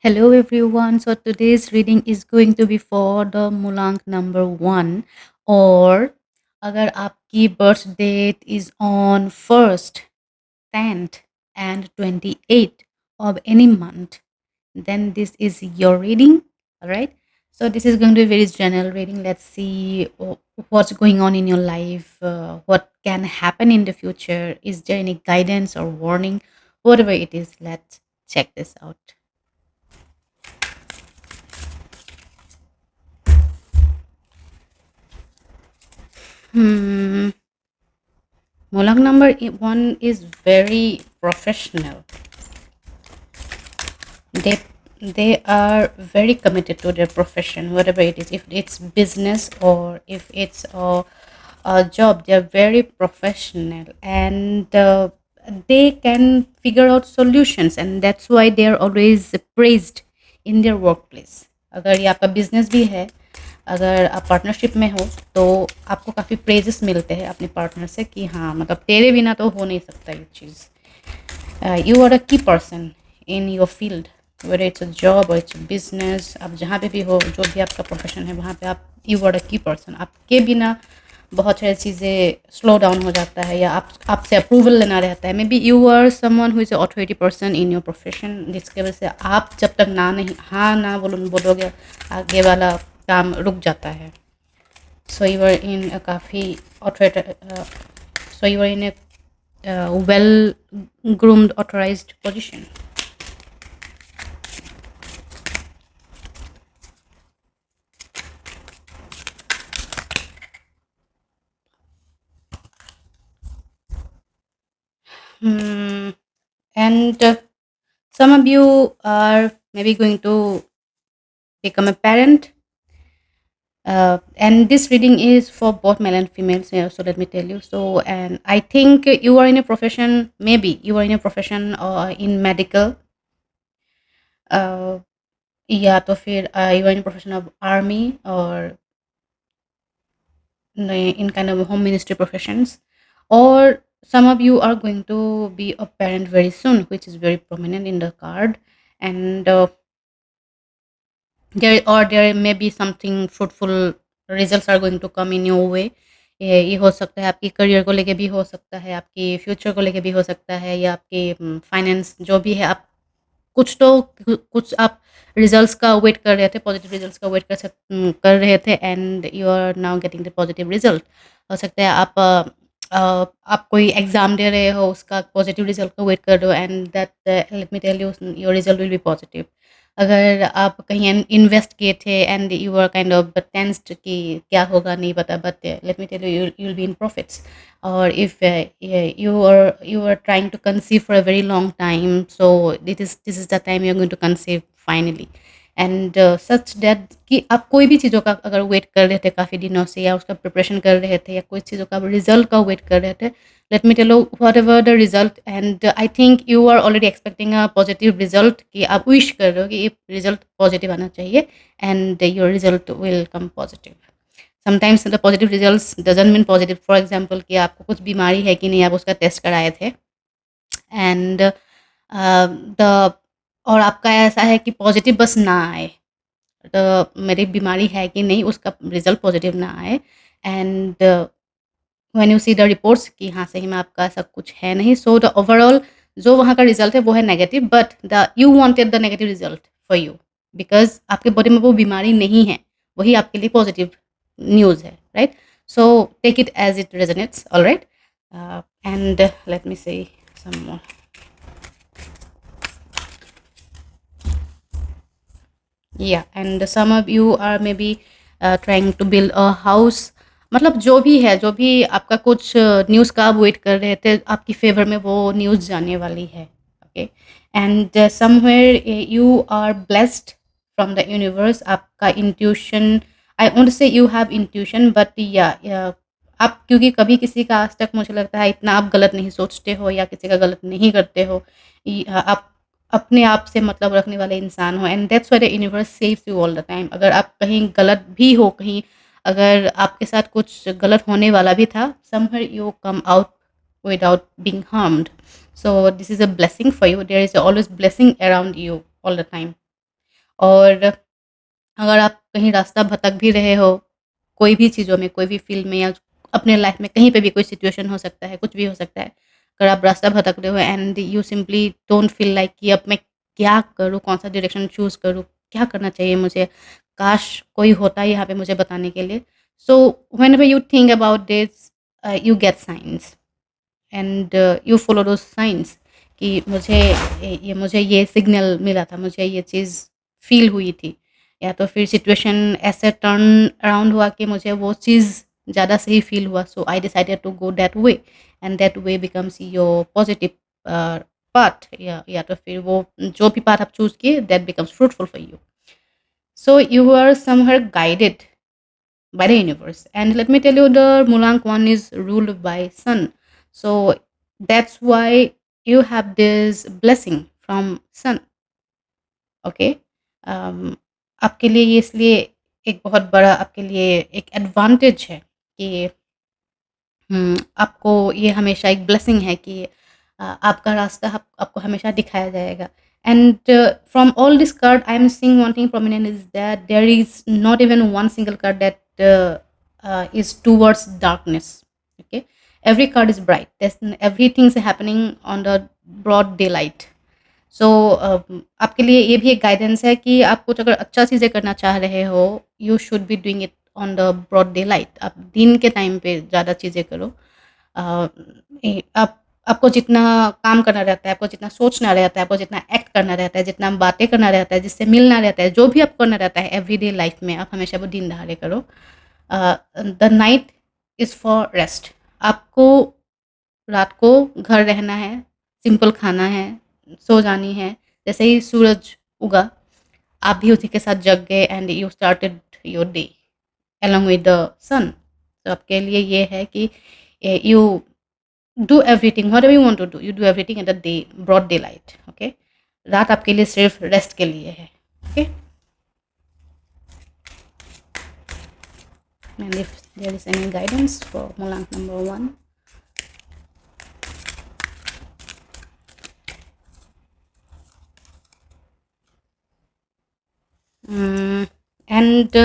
Hello everyone. So today's reading is going to be for the Mulank number 1 or अगर आपकी birth date is on 1st, 10th and 28th of any month, then this is your reading. All right. So this is going to be a very general reading. Let's see what's going on in your life, what can happen in the future. Is there any guidance or warning? Whatever it is, let's check this out. Hmm. Molag number 1 is very professional. They are very committed to their profession, whatever it is. If it's business or if it's a job, they're very professional and they can figure out solutions, and that's why they're always praised in their workplace. अगर ये आपका business भी है, अगर आप partnership में हो तो आपको काफ़ी प्रेजेस मिलते हैं अपने पार्टनर से कि हाँ मतलब तेरे बिना तो हो नहीं सकता ये चीज़. You are a key person in your field, whether it's a job or it's a business. आप जहाँ पे भी हो, जो भी आपका प्रोफेशन है वहाँ पे आप you are a key person. आपके बिना बहुत सारी चीज़ें स्लो डाउन हो जाता है या आपसे अप्रूवल लेना रहता है. Maybe you are someone who is authority person in your profession, जिसके वजह से आप जब तक ना नहीं हाँ ना बोलोगे आगे वाला काम रुक जाता है. सो यू आर इन अ काफ़ी authority, so you are in a well groomed authorized position. Hmm. And some of you are maybe going to become a parent. And this reading is for both male and females. So let me tell you. So, and I think you are in a profession. Maybe you are in a profession or in medical. Uh, या तो फिर you are in a profession of army or in kind of home ministry professions, or some of you are going to be a parent very soon, which is very prominent in the card. And there may be something fruitful results are going to come in your way. ये हो सकता है आपकी career को लेके भी हो सकता है, आपकी फ्यूचर को लेके भी हो सकता है, या आपके फाइनेंस जो भी है. आप कुछ आप रिजल्ट्स का वेट कर रहे थे, पॉजिटिव रिजल्ट्स का वेट कर रहे थे, and you are now getting the positive result. हो सकता है आप कोई एग्ज़ाम दे रहे हो, उसका पॉजिटिव रिजल्ट का वेट कर रहे हो, and that let me tell you your result will be positive. अगर आप कहीं इन्वेस्ट किए थे and you are kind of tensed कि क्या होगा नहीं पता, but let me tell you you will be in profits. Or if you are trying to conceive for a very long time, so this is the time you're going to conceive finally. And such that कि आप कोई भी चीज़ों का अगर wait कर रहे थे काफ़ी दिनों से, या उसका प्रिपरेशन कर रहे थे, या कोई चीज़ों का रिजल्ट का वेट कर रहे थे, let me tell you whatever the result, and I think you are already expecting a positive result, कि आप विश कर रहे हो कि ये रिजल्ट पॉजिटिव आना चाहिए, and your result will come positive. Sometimes the positive results doesn't mean positive. For example कि आपको कुछ बीमारी है कि नहीं, आप उसका टेस्ट कराए थे, एंड द और आपका ऐसा है कि पॉजिटिव बस ना आए, मेरी बीमारी है कि नहीं उसका रिजल्ट पॉजिटिव ना आए, and when you see the reports कि हाँ सही में आपका ऐसा कुछ है नहीं, सो द ओवरऑल जो वहाँ का रिजल्ट है वो है negative, but the you wanted the negative result for you, because आपके बॉडी में वो बीमारी नहीं है, वही आपके लिए पॉजिटिव न्यूज़ है, right? So take it as it resonates. All right. And let me say some more. या and some of you are maybe trying to build a house. मतलब जो भी है, जो भी आपका कुछ न्यूज़ का आप वेट कर रहे थे, आपकी फेवर में वो न्यूज़ जाने वाली है. Okay. And somewhere you are blessed from the universe. आपका intuition, I won't say you have intuition, but या आप क्योंकि कभी किसी का आज तक मुझे लगता है इतना आप गलत नहीं सोचते हो या किसी का गलत नहीं करते हो. आप अपने आप से मतलब रखने वाले इंसान हो, and that's why the universe saves you all the time. अगर आप कहीं गलत भी हो, कहीं अगर आपके साथ कुछ गलत होने वाला भी था, somewhere you come out without being harmed. So this is a blessing for you. There is always blessing around you all the time. और अगर आप कहीं रास्ता भटक भी रहे हो, कोई भी चीज़ों में, कोई भी फ़ील्ड में या अपने लाइफ़ में कहीं पे भी कोई सिचुएशन हो सकता है, कुछ भी हो सकता है। अगर आप रास्ता भटक रहे हो and you simply don't feel like कि अब मैं क्या करूँ, कौन-सा डायरेक्शन चूज़ करूँ, क्या करना चाहिए मुझे? काश कोई होता यहाँ पे मुझे बताने के लिए। So whenever you think about this you get signs and you follow those signs कि मुझे ये सिग्नल मिला था, मुझे ये चीज़ फ़ील हुई थी। या तो फिर सिचुएशन ऐसे टर्न अराउंड हुआ कि मुझे वो चीज़ ज़्यादा सही फ़ील हुआ, so I decided to go that way and that way becomes your positive path, या तो फिर वो जो भी पाथ आप चूज़ किए that becomes fruitful for you. So you are somewhere guided by the universe. And let me tell you, the Mulank one is ruled by sun. So that's why you have this blessing from sun. Okay. आपके लिए ये इसलिए एक बहुत बड़ा आपके लिए एक एडवांटेज है कि आपको ये हमेशा एक ब्लेसिंग है कि आपका रास्ता आपको हमेशा दिखाया जाएगा। And from all this card I am seeing one thing prominent is that there is not even one single card that is towards darkness. Okay, every card is bright, there's everything is happening on the broad daylight. सो आपके लिए ये भी एक guidance है कि आप कुछ अगर अच्छा चीज़ें करना चाह रहे हो, you should be doing it on the broad daylight. आप दिन के टाइम पे ज़्यादा चीज़ें करो। अ, आप आपको जितना काम करना रहता है, आपको जितना सोचना रहता है, आपको जितना एक्ट करना रहता है, जितना बातें करना रहता है, जिससे मिलना रहता है, जो भी आपको करना रहता है एवरीडे लाइफ में, आप हमेशा वो दिन दहाड़े करो। The night is for rest. आपको रात को घर रहना है, सिंपल खाना है, सो जानी है। जैसे ही सूरज उगा, आप भी उसी के साथ जग गए and you started your day along with the sun. तो आपके लिए ये है कि you do everything whatever you want to do, you do everything in the day, broad daylight. Okay, रात आपके लिए सिर्फ रेस्ट के लिए है। Okay, and if there is any guidance for मूलांक number 1। Mm, and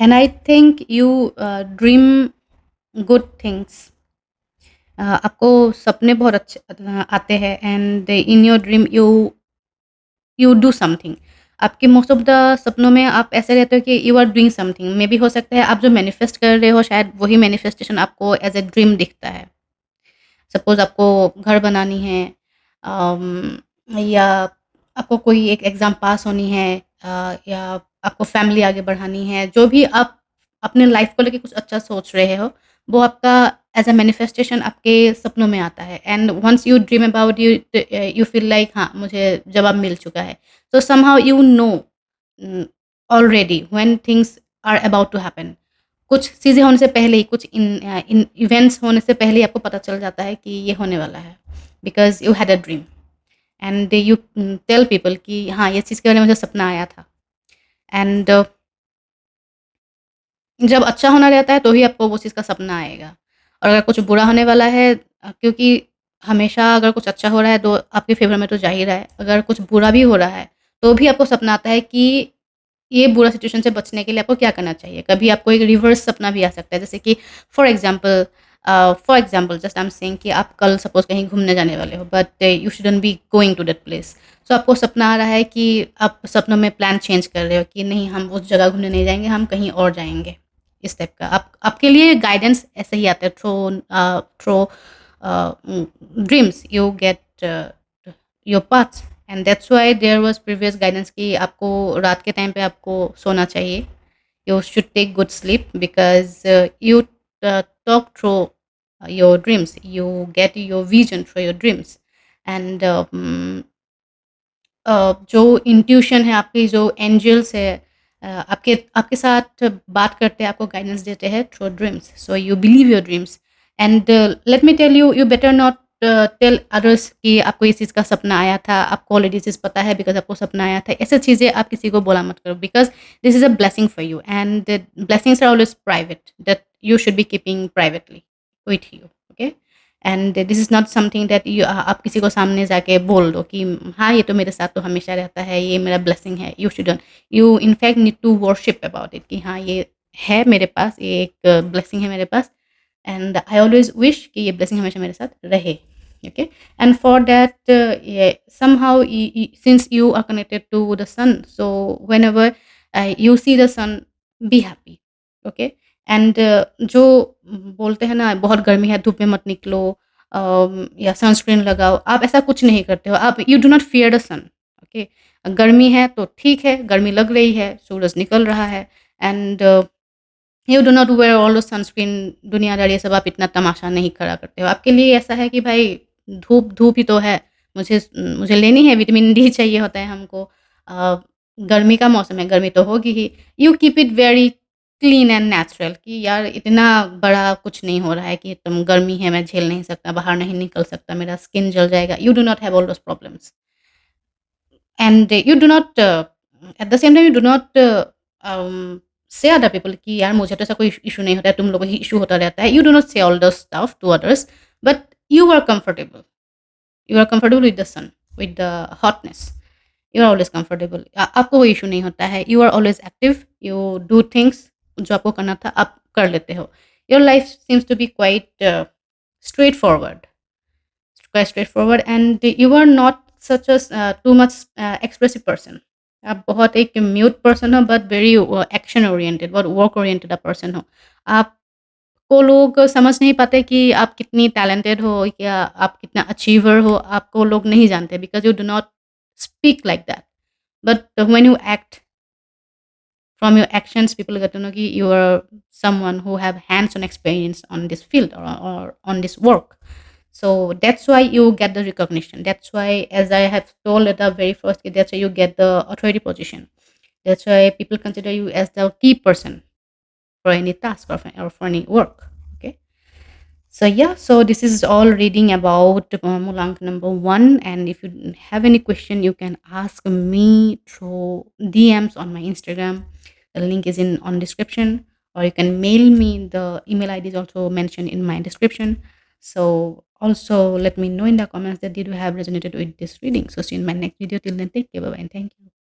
I think you dream good things. आपको सपने बहुत अच्छे आते हैं and in your dream you do something. आपके मोस्ट ऑफ द सपनों में आप ऐसे रहते हो कि you are doing something. Maybe हो सकता है आप जो मैनिफेस्ट कर रहे हो शायद वही मैनिफेस्टेशन आपको एज ए ड्रीम दिखता है। सपोज़ आपको घर बनानी है, या आपको कोई एक एग्ज़ाम पास होनी है, या आपको फैमिली आगे बढ़ानी है, जो भी आप अपने लाइफ़ को लेके कुछ अच्छा सोच रहे हो, वो आपका एज़ अ मैनिफेस्टेशन आपके सपनों में आता है and once you dream about you feel like हाँ, मुझे जवाब मिल चुका है। So somehow you know already when things are about to happen. कुछ चीज़ें होने से पहले ही, कुछ इन इवेंट्स होने से पहले ही आपको पता चल जाता है कि ये होने वाला है, because you had a dream and you tell people कि हाँ, ये चीज़ के बारे में मुझे सपना आया था। एंड जब अच्छा होना रहता है तो ही आपको वो चीज़ का सपना आएगा, और अगर कुछ बुरा होने वाला है, क्योंकि हमेशा अगर कुछ अच्छा हो रहा है तो आपके फ़ेवर में तो जा ही रहा है, अगर कुछ बुरा भी हो रहा है, तो भी आपको सपना आता है कि ये बुरा सिचुएशन से बचने के लिए आपको क्या करना चाहिए। कभी आपको एक रिवर्स सपना भी आ सकता है, जैसे कि for example just I am saying कि आप कल सपोज़ कहीं घूमने जाने वाले हो, but you shouldn't be going to that place. So आपको सपना आ रहा है कि आप सपनों में प्लान चेंज कर रहे हो कि नहीं, हम उस जगह घूमने नहीं जाएँगे, हम कहीं और जाएँगे। इस टाइप का आपके लिए गाइडेंस ऐसे ही आता है through dreams you get your paths. And that's why there was previous guidance कि आपको रात के टाइम पे आपको सोना चाहिए। You should take good sleep because you talk through your dreams, you get your vision through your dreams. And जो intuition है आपकी, जो एंजल्स है, आपके आपके साथ बात करते हैं, आपको गाइडेंस देते हैं through dreams. So you believe your dreams and let me tell you, you better not tell others कि आपको इस चीज़ का सपना आया था, आपको ऑलरेडी चीज़ पता है बिकॉज आपको सपना आया था। ऐसे चीज़ें आप किसी को बोला मत करो, because this is a blessing for you and blessings are always private, that you should be keeping privately with you. Okay, and this is not something that you आप किसी को सामने जाके बोल दो कि हाँ, ये तो मेरे साथ तो हमेशा रहता है, ये मेरा ब्लेसिंग है। You shouldn't, you in fact need to worship about it कि हाँ, ये है मेरे पास, ये एक ब्लेसिंग है मेरे पास, एंड आई ऑलवेज़ विश कि ये ब्लेसिंग हमेशा मेरे साथ रहे। Okay, and for that somehow since you are connected to the sun, so whenever you see the sun, be happy. Okay, and जो बोलते हैं ना बहुत गर्मी है, धूप में मत निकलो, या सनस्क्रीन लगाओ, आप ऐसा कुछ नहीं करते हो। आप you do not fear the sun. Okay, गर्मी है तो ठीक है, गर्मी लग रही है, सूरज निकल रहा है, and you do not wear all the sunscreen, दुनियादारी ये सब आप इतना तमाशा नहीं खड़ा करते हो। आपके लिए ऐसा है कि भाई धूप धूप ही तो है, मुझे लेनी है, विटामिन डी चाहिए होता है हमको। अ, गर्मी का मौसम है, गर्मी तो होगी ही। You keep it very clean and natural कि यार इतना बड़ा कुछ नहीं हो रहा है कि तुम गर्मी है, मैं झेल नहीं सकता, बाहर नहीं निकल सकता, मेरा स्किन जल जाएगा। You do not have all those problems, and you do not at the same time you do not से अदर पीपल कि यार मुझे तो ऐसा कोई इशू नहीं होता है, तुम लोगों को ही इशू होता रहता है। You do not say all those stuff to others, but you are comfortable, you are comfortable with the sun, with the hotness. You are always comfortable, आपको कोई इशू नहीं होता है। You are always active, you do things, जो आपको करना था आप कर लेते हो। Your life seems to be quite straightforward, quite straightforward, and you are not such a too much expressive person. आप बहुत एक म्यूट पर्सन हो, बट वेरी एक्शन ओरिएंटेड, बहुत वर्क ओरिएंटेड पर्सन हो। आपको लोग समझ नहीं पाते कि आप कितनी टैलेंटेड हो या आप कितना अचीवर हो। आपको लोग नहीं जानते because you do not speak like that, but when you act, from your actions people get to know कि you are someone who have hands-on experience on this field, or on this work. So that's why you get the recognition. That's why, as I have told at the very first, that's why you get the authority position. That's why people consider you as the key person for any task, or for any work. Okay. So yeah, so this is all reading about Mulank number one. And if you have any question, you can ask me through DMs on my Instagram. The link is in on description, or you can mail me. The email ID is also mentioned in my description. So also let me know in the comments that did you have resonated with this reading. So see you in my next video. Till then, take care, bye bye, and thank you.